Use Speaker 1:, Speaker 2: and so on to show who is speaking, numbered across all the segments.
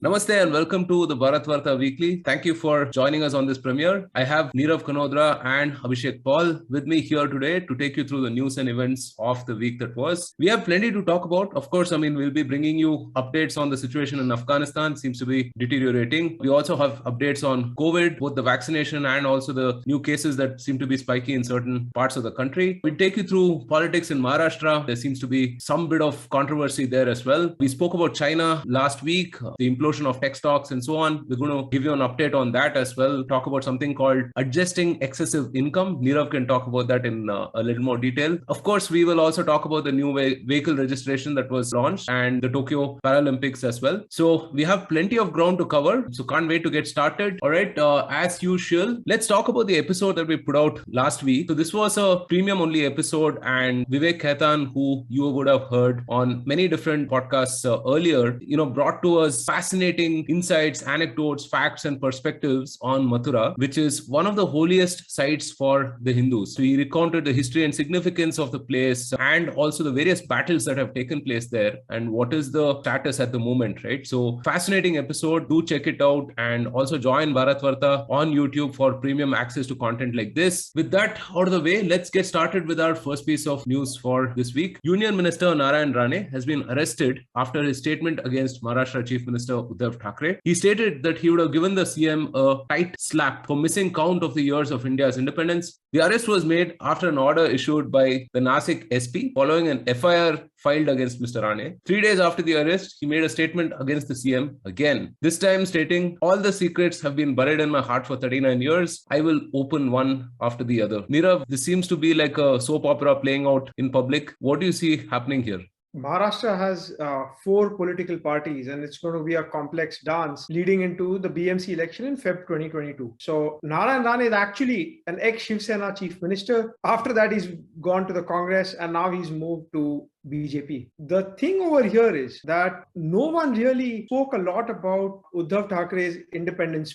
Speaker 1: Namaste and welcome to the Bharat Varta Weekly. Thank you for joining us on this premiere. I have Nirav Kanodra and Abhishek Paul with me here today to take you through the news and events of the week that was. We have plenty to talk about. Of course, we'll be bringing you updates on the situation in Afghanistan. Seems to be deteriorating. We also have updates on COVID, both the vaccination and also the new cases that seem to be spiky in certain parts of the country. We'll take you through politics in Maharashtra. There seems to be some bit of controversy there as well. We spoke about China last week, the implosion of tech stocks and so on. We're going to give you an update on that as well. Talk about something called adjusting excessive income. Nirav can talk about that in a little more detail. Of course, we will also talk about the new vehicle registration that was launched and the Tokyo Paralympics as well. So we have plenty of ground to cover. So can't wait to get started. All right, as usual, let's talk about the episode that we put out last week. So this was a premium only episode, and Vivek Khaitan, who you would have heard on many different podcasts earlier, brought to us fascinating insights, anecdotes, facts, and perspectives on Mathura, which is one of the holiest sites for the Hindus. So he recounted the history and significance of the place and also the various battles that have taken place there and what is the status at the moment, right? So fascinating episode. Do check it out and also join Bharat Varta on YouTube for premium access to content like this. With that out of the way, let's get started with our first piece of news for this week. Union Minister Narayan Rane has been arrested after his statement against Maharashtra Chief Minister Uddhav Thackeray. He stated that he would have given the CM a tight slap for missing count of the years of India's independence. The arrest was made after an order issued by the Nasik SP following an FIR filed against Mr. Rane. 3 days after the arrest, he made a statement against the CM again, this time stating, "All the secrets have been buried in my heart for 39 years. I will open one after the other." Nirav, this seems to be like a soap opera playing out in public. What do you see happening here?
Speaker 2: Maharashtra has 4 political parties, and it's going to be a complex dance leading into the BMC election in Feb 2022. So Narayan Rane is actually an ex-Shiv Sena chief minister. After that, he's gone to the Congress, and now he's moved to BJP. The thing over here is that no one really spoke a lot about Uddhav Thackeray's Independence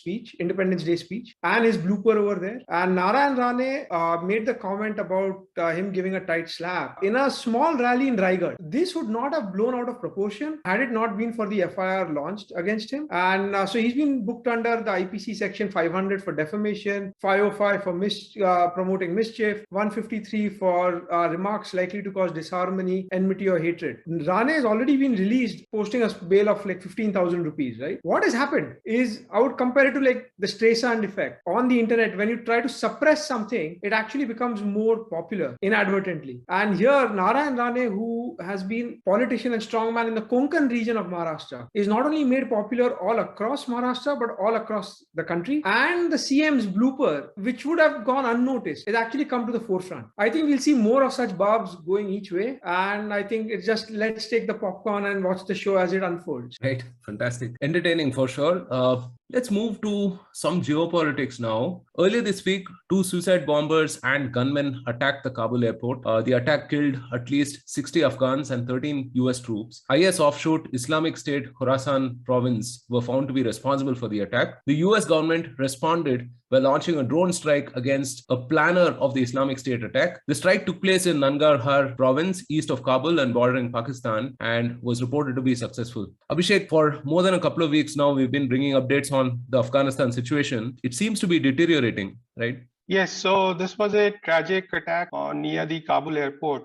Speaker 2: Day speech, and his blooper over there. And Narayan Rane made the comment about him giving a tight slap in a small rally in Raigad. This would not have blown out of proportion had it not been for the FIR launched against him. And so he's been booked under the IPC section 500 for defamation, 505 for promoting mischief, 153 for remarks likely to cause disharmony, enmity or hatred. Rane has already been released, posting a bail of like 15,000 rupees, right? What has happened is, I would compare it to like the Streisand effect on the internet. When you try to suppress something, it actually becomes more popular inadvertently. And here, Narayan Rane, who has been politician and strongman in the Konkan region of Maharashtra, is not only made popular all across Maharashtra, but all across the country. And the CM's blooper, which would have gone unnoticed, has actually come to the forefront. I think we'll see more of such barbs going each way. And I think it's just, let's take the popcorn and watch the show as it unfolds.
Speaker 1: Right. Fantastic. Entertaining for sure. Let's move to some geopolitics now. Earlier this week, 2 suicide bombers and gunmen attacked the Kabul airport. The attack killed at least 60 Afghans and 13 US troops. IS offshoot Islamic State Khorasan province were found to be responsible for the attack. The US government responded by launching a drone strike against a planner of the Islamic State attack. The strike took place in Nangarhar province, east of Kabul and bordering Pakistan, and was reported to be successful. Abhishek, for more than a couple of weeks now, we've been bringing updates on the Afghanistan situation. It seems to be deteriorating, right?
Speaker 3: Yes, so this was a tragic attack near the Kabul airport,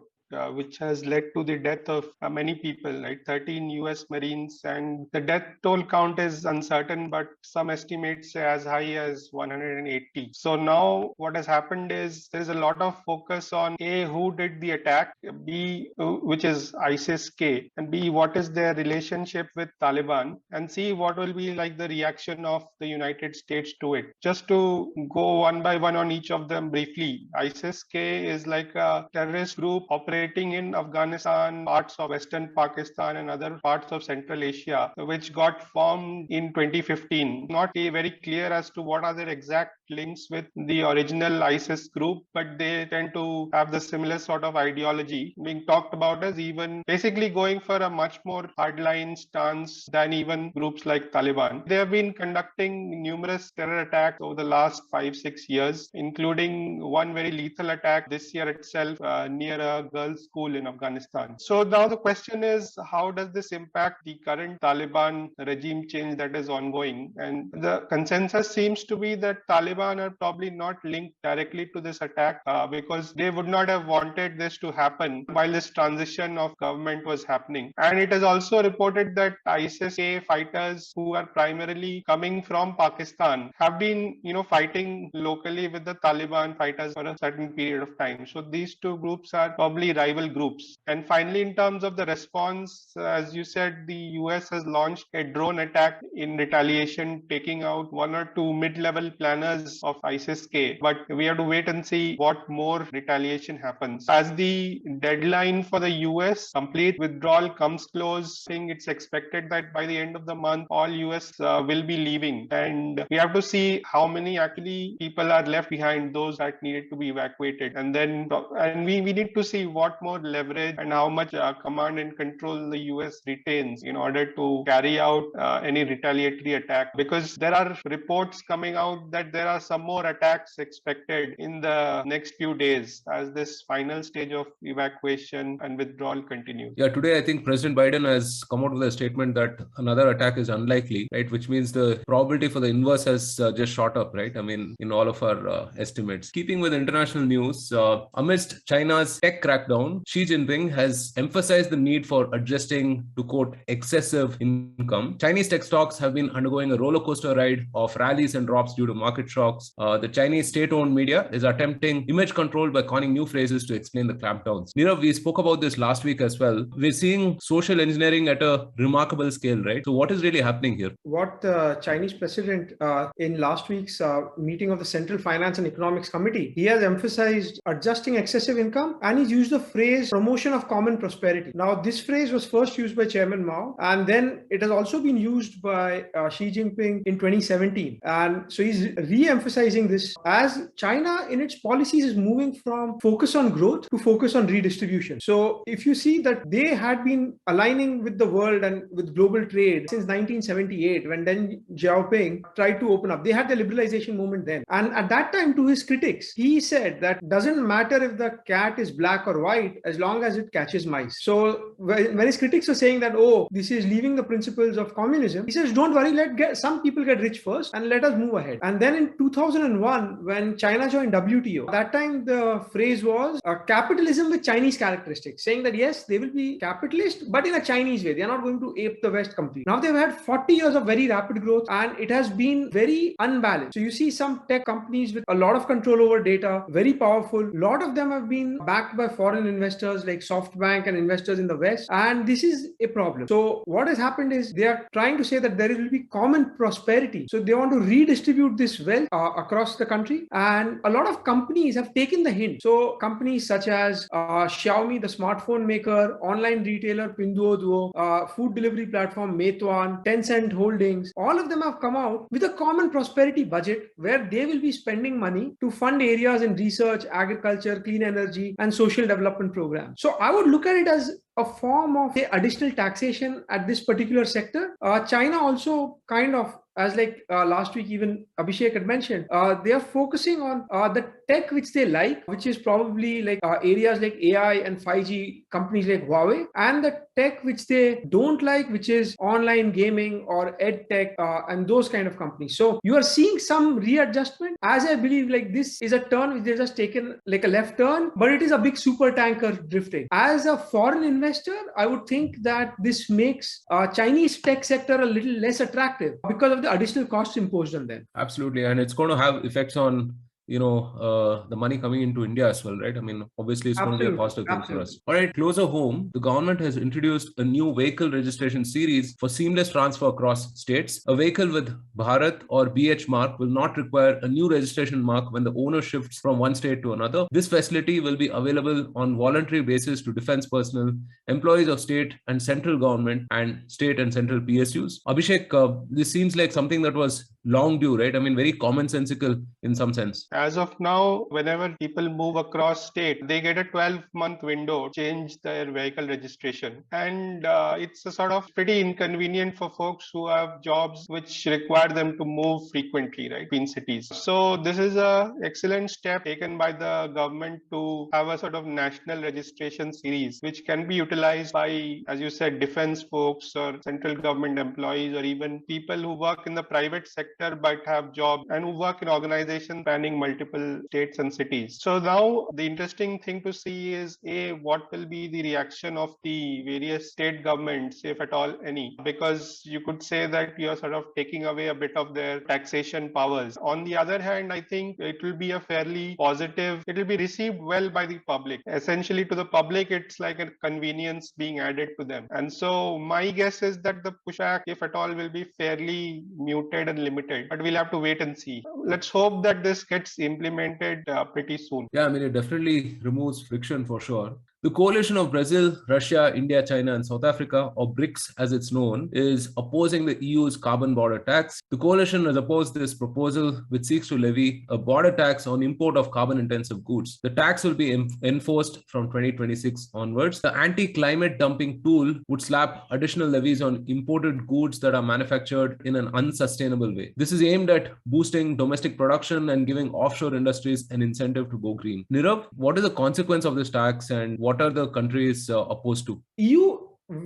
Speaker 3: which has led to the death of many people, right? 13 US Marines, and the death toll count is uncertain, but some estimates say as high as 180. So now what has happened is there is a lot of focus on A, who did the attack, B, which is ISIS-K, and B, what is their relationship with Taliban, and C, what will be like the reaction of the United States to it. Just to go one by one on each of them briefly, ISIS-K is like a terrorist group operating in Afghanistan, parts of Western Pakistan and other parts of Central Asia, which got formed in 2015. Not very clear as to what are their exact links with the original ISIS group, but they tend to have the similar sort of ideology being talked about as even basically going for a much more hardline stance than even groups like Taliban. They have been conducting numerous terror attacks over the last 5-6 years, including one very lethal attack this year itself near a girls' school in Afghanistan. So now the question is, how does this impact the current Taliban regime change that is ongoing? And the consensus seems to be that Taliban are probably not linked directly to this attack because they would not have wanted this to happen while this transition of government was happening. And it is also reported that ISIS-K fighters who are primarily coming from Pakistan have been, fighting locally with the Taliban fighters for a certain period of time. So these two groups are probably rival groups. And finally, in terms of the response, as you said, the US has launched a drone attack in retaliation, taking out one or two mid-level planners of ISIS-K. But we have to wait and see what more retaliation happens. As the deadline for the US complete withdrawal comes close, I think it's expected that by the end of the month, all US will be leaving. And we have to see how many actually people are left behind, those that needed to be evacuated. And we need to see what more leverage and how much command and control the US retains in order to carry out any retaliatory attack. Because there are reports coming out that there are some more attacks expected in the next few days as this final stage of evacuation and withdrawal continues.
Speaker 1: Yeah, today I think President Biden has come out with a statement that another attack is unlikely, right? Which means the probability for the inverse has just shot up, right? I mean, in all of our estimates. Keeping with international news, amidst China's tech crackdown, Xi Jinping has emphasized the need for adjusting to, quote, excessive income. Chinese tech stocks have been undergoing a roller coaster ride of rallies and drops due to market shocks. The Chinese state-owned media is attempting image control by coining new phrases to explain the clampdowns. Nirav, we spoke about this last week as well. We're seeing social engineering at a remarkable scale, right? So what is really happening here?
Speaker 2: What the Chinese president in last week's meeting of the Central Finance and Economics Committee, he has emphasized adjusting excessive income, and he's used the phrase promotion of common prosperity. Now, this phrase was first used by Chairman Mao, and then it has also been used by Xi Jinping in 2017. And so he's re-emphasizing this as China in its policies is moving from focus on growth to focus on redistribution. So if you see that they had been aligning with the world and with global trade since 1978, when Deng Xiaoping tried to open up, they had the liberalization movement then. And at that time, to his critics, he said that doesn't matter if the cat is black or white as long as it catches mice. So when his critics were saying that, oh, this is leaving the principles of communism, he says, don't worry, some people get rich first and let us move ahead. And then in 2001, when China joined WTO, that time the phrase was capitalism with Chinese characteristics, saying that yes, they will be capitalist, but in a Chinese way. They are not going to ape the West completely. Now they've had 40 years of very rapid growth, and it has been very unbalanced. So you see some tech companies with a lot of control over data, very powerful. A lot of them have been backed by foreign investors like SoftBank and investors in the West. And this is a problem. So what has happened is they are trying to say that there will be common prosperity. So they want to redistribute this wealth across the country. And a lot of companies have taken the hint. So companies such as Xiaomi, the smartphone maker, online retailer Pinduoduo, food delivery platform Meituan, Tencent Holdings, all of them have come out with a common prosperity budget where they will be spending money to fund areas in research, agriculture, clean energy, and social development programs. So I would look at it as a form of additional taxation at this particular sector. China also kind of, as like last week even Abhishek had mentioned, they are focusing on the tech which they like, which is probably like areas like AI and 5G companies like Huawei, and the tech which they don't like, which is online gaming or ed tech and those kind of companies. So you are seeing some readjustment, as I believe like this is a turn which they've just taken like a left turn, but it is a big super tanker drifting. As a foreign investor, I would think that this makes Chinese tech sector a little less attractive because of the additional costs imposed on them.
Speaker 1: Absolutely. And it's going to have effects on the money coming into India as well, right? I mean, obviously, it's going to be a positive thing for us. All right, closer home, the government has introduced a new vehicle registration series for seamless transfer across states. A vehicle with Bharat or BH mark will not require a new registration mark when the owner shifts from one state to another. This facility will be available on voluntary basis to defense personnel, employees of state and central government, and state and central PSUs. Abhishek, this seems like something that was long due, right? I mean, very commonsensical in some sense.
Speaker 3: As of now, whenever people move across state, they get a 12-month window to change their vehicle registration. And it's a sort of pretty inconvenient for folks who have jobs which require them to move frequently, right, between cities. So this is a excellent step taken by the government to have a sort of national registration series, which can be utilized by, as you said, defense folks or central government employees, or even people who work in the private sector but have jobs and who work in organizations spanning multiple states and cities. So now the interesting thing to see is what will be the reaction of the various state governments, if at all any, because you could say that you're sort of taking away a bit of their taxation powers. On the other hand, I think it will be a fairly positive, it will be received well by the public. Essentially, to the public, it's like a convenience being added to them. And so my guess is that the pushback, if at all, will be fairly muted and limited, but we'll have to wait and see. Let's hope that this gets implemented pretty soon.
Speaker 1: Yeah, I mean, it definitely removes friction for sure. The coalition of Brazil, Russia, India, China, and South Africa, or BRICS as it's known, is opposing the EU's carbon border tax. The coalition has opposed this proposal, which seeks to levy a border tax on import of carbon-intensive goods. The tax will be enforced from 2026 onwards. The anti-climate dumping tool would slap additional levies on imported goods that are manufactured in an unsustainable way. This is aimed at boosting domestic production and giving offshore industries an incentive to go green. Nirav, what is the consequence of this tax, and what are the countries opposed to?
Speaker 2: EU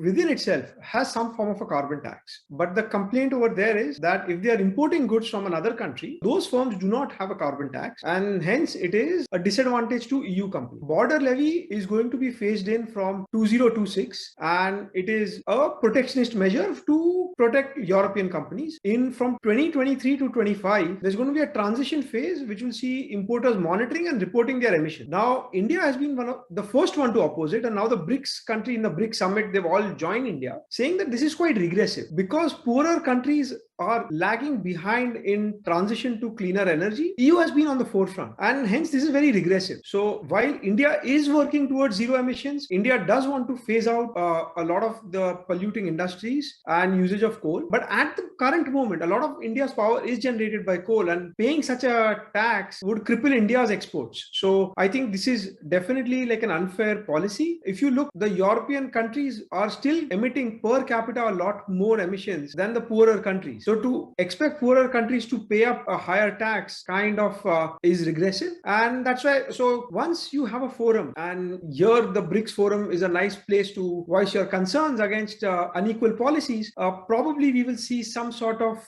Speaker 2: within itself has some form of a carbon tax. But the complaint over there is that if they are importing goods from another country, those firms do not have a carbon tax, and hence it is a disadvantage to EU companies. Border levy is going to be phased in from 2026, and it is a protectionist measure to protect European companies. From 2023 to 25, there's going to be a transition phase which will see importers monitoring and reporting their emissions. Now, India has been one of the first one to oppose it, and now the BRICS country in the BRICS summit, they've all joined India, saying that this is quite regressive because poorer countries are lagging behind in transition to cleaner energy. EU has been on the forefront, and hence this is very regressive. So while India is working towards zero emissions, India does want to phase out a lot of the polluting industries and usage of coal. But at the current moment, a lot of India's power is generated by coal, and paying such a tax would cripple India's exports. So I think this is definitely like an unfair policy. If you look, the European countries are still emitting per capita a lot more emissions than the poorer countries. So to expect poorer countries to pay up a higher tax kind of is regressive. And that's why, so once you have a forum, and here the BRICS forum is a nice place to voice your concerns against unequal policies, probably we will see some sort of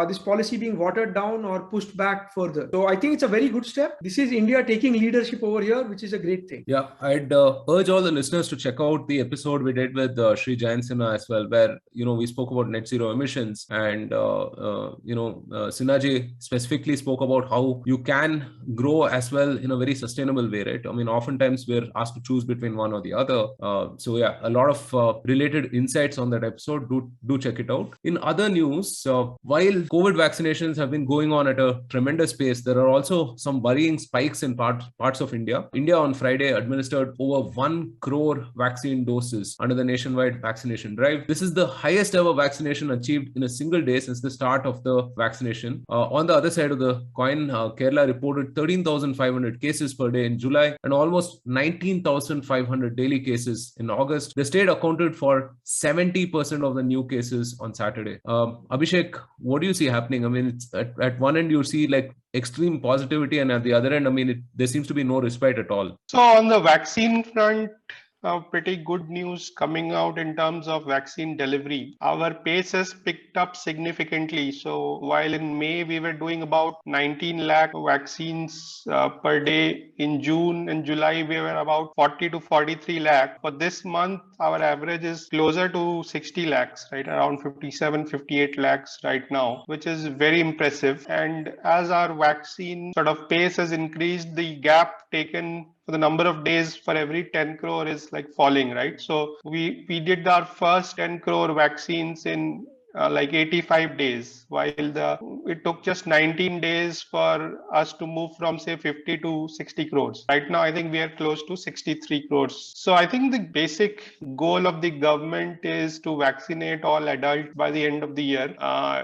Speaker 2: this policy being watered down or pushed back further. So I think it's a very good step. This is India taking leadership over here, which is a great thing.
Speaker 1: Yeah, I'd urge all the listeners to check out the episode we did with Sri Jayant Sinha as well, where, we spoke about net zero emissions, and Sinha specifically spoke about how you can grow as well in a very sustainable way, right? I mean, oftentimes we're asked to choose between one or the other. So yeah, a lot of related insights on that episode. Do check it out. In other news, while COVID vaccinations have been going on at a tremendous pace, there are also some worrying spikes in parts of India. India on Friday administered over 1 crore vaccine doses under the nationwide vaccination drive. This is the highest ever vaccination achieved in a single day since the start of the vaccination. On the other side of the coin, Kerala reported 13,500 cases per day in July and almost 19,500 daily cases in August. The state accounted for 70% of the new cases on Saturday. Abhishek, what do you see happening? I mean, it's at one end you see like extreme positivity, and at the other end, I mean, there seems to be no respite at all.
Speaker 3: So on the vaccine front, pretty good news coming out in terms of vaccine delivery. Our pace has picked up significantly. So while in May we were doing about 19 lakh vaccines per day, in June and July we were about 40 to 43 lakh. For this month, our average is closer to 60 lakhs, right? Around 57, 58 lakhs right now, which is very impressive. And as our vaccine sort of pace has increased, the gap taken for the number of days for every 10 crore is like falling, right? So we did our first 10 crore vaccines in like 85 days, while it took just 19 days for us to move from say 50 to 60 crores. Right now, I think we are close to 63 crores. So I think the basic goal of the government is to vaccinate all adults by the end of the year.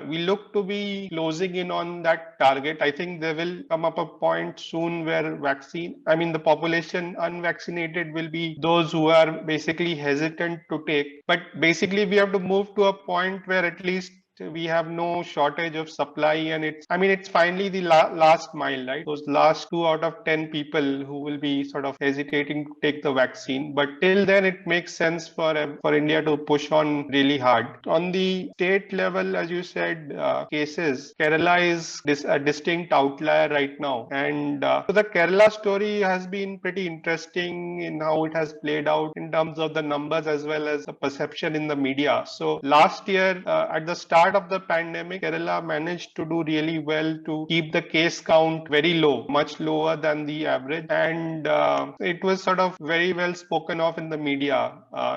Speaker 3: We look to be closing in on that target. I think there will come up a point soon where the population unvaccinated will be those who are basically hesitant to take. But basically, we have to move to a point where at least we have no shortage of supply, and it's finally the last mile, right? Those last 2 out of 10 people who will be sort of hesitating to take the vaccine. But till then, it makes sense for India to push on really hard. On the state level, as you said, cases, Kerala is a distinct outlier right now, and so the Kerala story has been pretty interesting in how it has played out in terms of the numbers as well as the perception in the media. So last year, at the start of the pandemic, Kerala managed to do really well to keep the case count very low, much lower than the average. And it was sort of very well spoken of in the media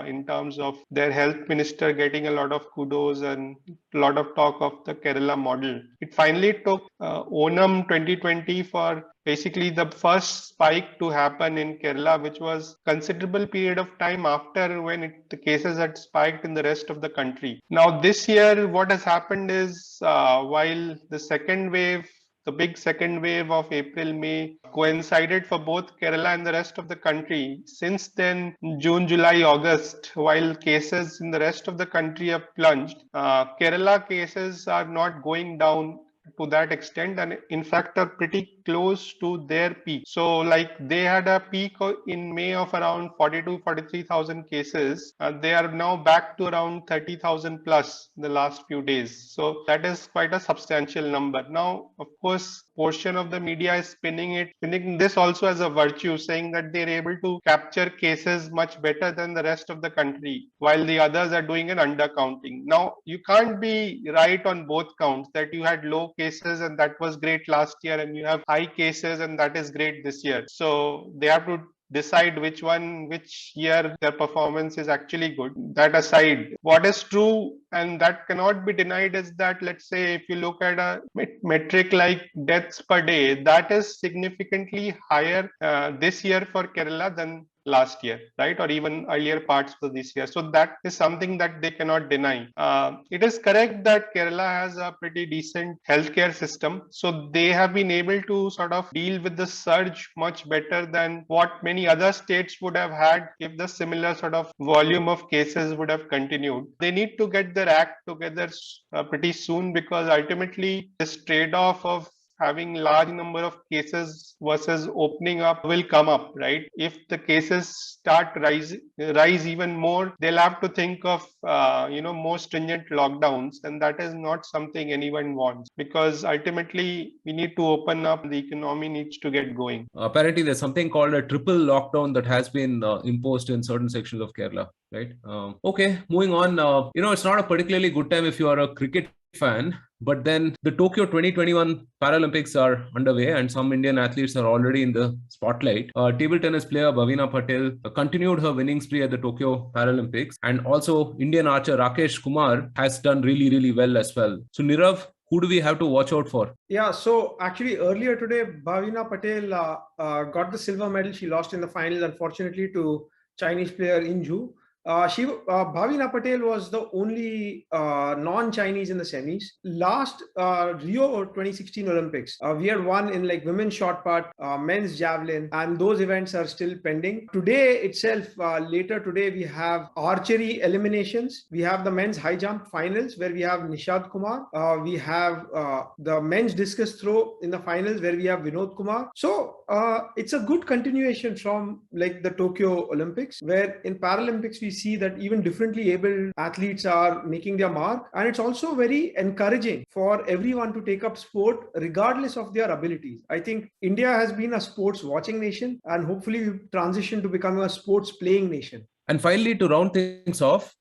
Speaker 3: in terms of their health minister getting a lot of kudos and a lot of talk of the Kerala model. It finally took Onam 2020 for basically the first spike to happen in Kerala, which was considerable period of time after when the cases had spiked in the rest of the country. Now this year, what has happened is while the big second wave of April, May coincided for both Kerala and the rest of the country. Since then, June, July, August, while cases in the rest of the country have plunged, Kerala cases are not going down to that extent, and in fact are pretty close to their peak. So like they had a peak in May of around 43,000 cases. They are now back to around 30,000 plus in the last few days. So that is quite a substantial number. Now, of course, portion of the media is spinning this also as a virtue, saying that they're able to capture cases much better than the rest of the country, while the others are doing an undercounting. Now, you can't be right on both counts, that you had low cases and that was great last year, and you have high cases and that is great this year. So they have to decide which year their performance is actually good. That aside, what is true and that cannot be denied is that, let's say, if you look at a metric like deaths per day, that is significantly higher this year for Kerala than last year, right? Or even earlier parts of this year. So that is something that they cannot deny. It is correct that Kerala has a pretty decent healthcare system. So they have been able to sort of deal with the surge much better than what many other states would have had if the similar sort of volume of cases would have continued. They need to get their act together pretty soon, because ultimately this trade-off of having large number of cases versus opening up will come up, right? If the cases start rise even more, they'll have to think of more stringent lockdowns, and that is not something anyone wants, because ultimately we need to open up, the economy needs to get going.
Speaker 1: Apparently there's something called a triple lockdown that has been imposed in certain sections of Kerala, right? Okay, moving on. It's not a particularly good time if you are a cricket fan, but then the Tokyo 2021 Paralympics are underway and some Indian athletes are already in the spotlight. Table tennis player Bhavina Patel continued her winning spree at the Tokyo Paralympics, and also Indian archer Rakesh Kumar has done really, really well as well. So Nirav, who do we have to watch out for?
Speaker 2: Yeah, so actually earlier today, Bhavina Patel got the silver medal. She lost in the finals, unfortunately, to Chinese player Inju. Bhavina Patel was the only non-Chinese in the semis. Last Rio 2016 Olympics, we had won in like women's shot put, men's javelin, and those events are still pending. Today itself, later today, we have archery eliminations. We have the men's high jump finals where we have Nishad Kumar. We have the men's discus throw in the finals where we have Vinod Kumar. So it's a good continuation from like the Tokyo Olympics, where in Paralympics we see that even differently able athletes are making their mark, and it's also very encouraging for everyone to take up sport regardless of their abilities. I think India has been a sports watching nation, and hopefully we transition to becoming a sports playing nation.
Speaker 1: And finally, to round things off,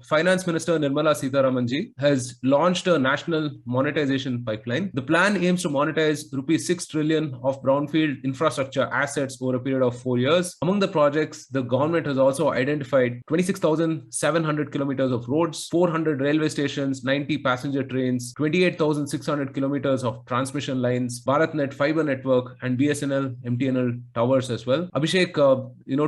Speaker 1: Finance Minister Nirmala Sitharamanji has launched a national monetization pipeline. The plan aims to monetize rupees 6 trillion of brownfield infrastructure assets over a period of 4 years. Among the projects, the government has also identified 26,700 kilometers of roads, 400 railway stations, 90 passenger trains, 28,600 kilometers of transmission lines, BharatNet fiber network, and BSNL, MTNL towers as well. Abhishek,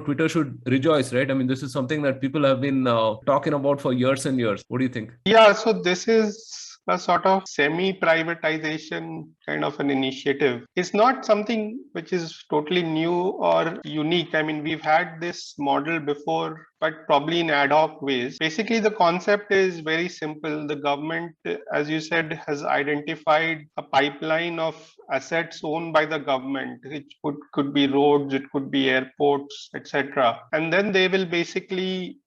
Speaker 1: Twitter should rejoice, right? I mean, this is something that people have been talking about for years and years. What do you think?
Speaker 3: Yeah, so this is a sort of semi-privatization kind of an initiative. It's not something which is totally new or unique. I mean, we've had this model before, but probably in ad hoc ways. Basically, the concept is very simple. The government, as you said, has identified a pipeline of assets owned by the government. It could be roads, it could be airports, etc. And then they will basically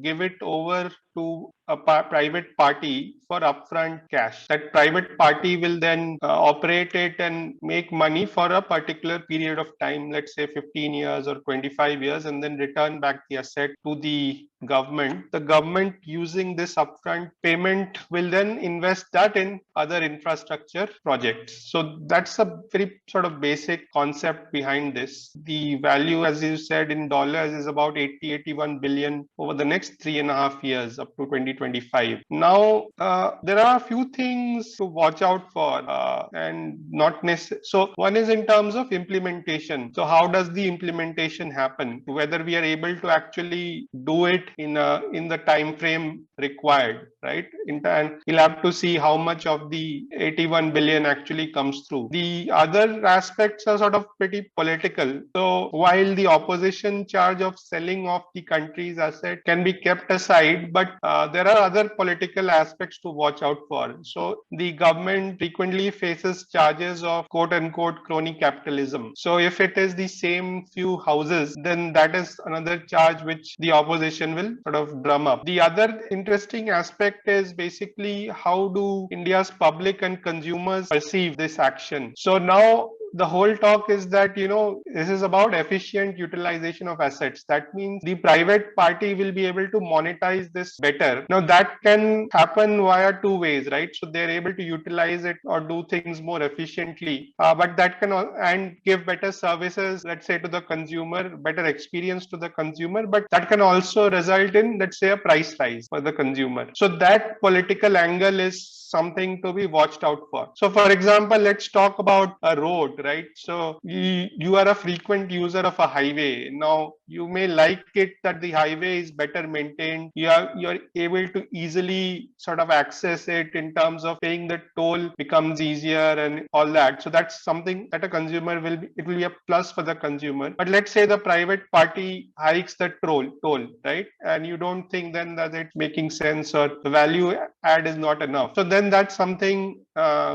Speaker 3: give it over to a private party for upfront cash. That private party will then operate it and make money for a particular period of time, let's say 15 years or 25 years, and then return back the asset to the government. The government, using this upfront payment, will then invest that in other infrastructure projects. So that's a very sort of basic concept behind this. The value, as you said, in dollars is about 81 billion over the next 3.5 years up to 2025. Now, there are a few things to watch out for and not necessarily. So one is in terms of implementation. So how does the implementation happen? Whether we are able to actually do it in the time frame required, right? And we'll have to see how much of the 81 billion actually comes through. The other aspects are sort of pretty political. So while the opposition charge of selling off the country's asset can be kept aside, but there are other political aspects to watch out for. So the government frequently faces charges of quote unquote crony capitalism. So if it is the same few houses, then that is another charge which the opposition will sort of drum up. The other interesting aspect is basically how do India's public and consumers perceive this action. So now the whole talk is that, this is about efficient utilization of assets. That means the private party will be able to monetize this better. Now that can happen via two ways, right? So they're able to utilize it or do things more efficiently, but that can and give better services, let's say, to the consumer, better experience to the consumer, but that can also result in, let's say, a price rise for the consumer. So that political angle is something to be watched out for. So for example, let's talk about a road, right? So you are a frequent user of a highway. Now you may like it that the highway is better maintained. You're able to easily sort of access it in terms of paying the toll becomes easier and all that. So that's something that a consumer it will be a plus for the consumer. But let's say the private party hikes the toll, right? And you don't think then that it's making sense or the value add is not enough. So then that's something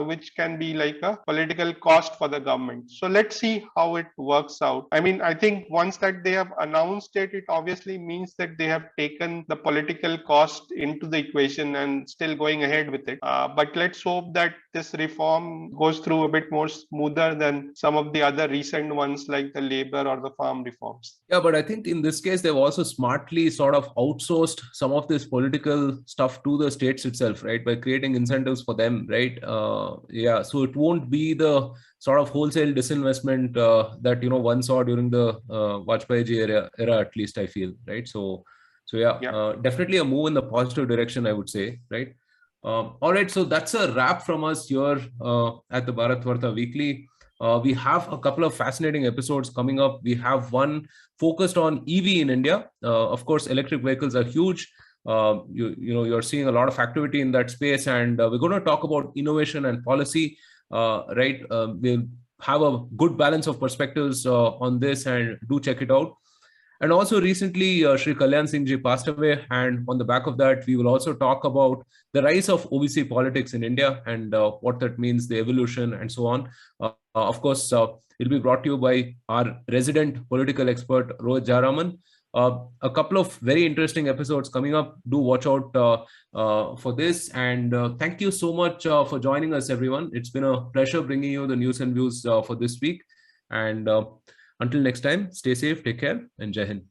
Speaker 3: which can be like a political cost for the government. So let's see how it works out. I mean, I think once that they have announced it, it obviously means that they have taken the political cost into the equation and still going ahead with it. But let's hope that this reform goes through a bit more smoother than some of the other recent ones like the labor or the farm reforms.
Speaker 1: Yeah, but I think in this case, they've also smartly sort of outsourced some of this political stuff to the states itself, right? By creating incentives for them, right? So it won't be the sort of wholesale disinvestment that one saw during the Vajpayee era, at least I feel, right? So definitely a move in the positive direction, I would say, right? All right, so that's a wrap from us here at the Bharat Varta Weekly. We have a couple of fascinating episodes coming up. We have one focused on EV in India. Of course, electric vehicles are huge. You're seeing a lot of activity in that space, and we're going to talk about innovation and policy. Right? We'll have a good balance of perspectives on this, and do check it out. And also recently, Shri Kalyan Singh ji passed away, and on the back of that, we will also talk about the rise of OVC politics in India and what that means, the evolution, and so on. Of course, it'll be brought to you by our resident political expert, Rohit Jaraman. A couple of very interesting episodes coming up. Do watch out for this. And thank you so much for joining us, everyone. It's been a pleasure bringing you the news and views for this week. And until next time, stay safe, take care, and Jai Hind.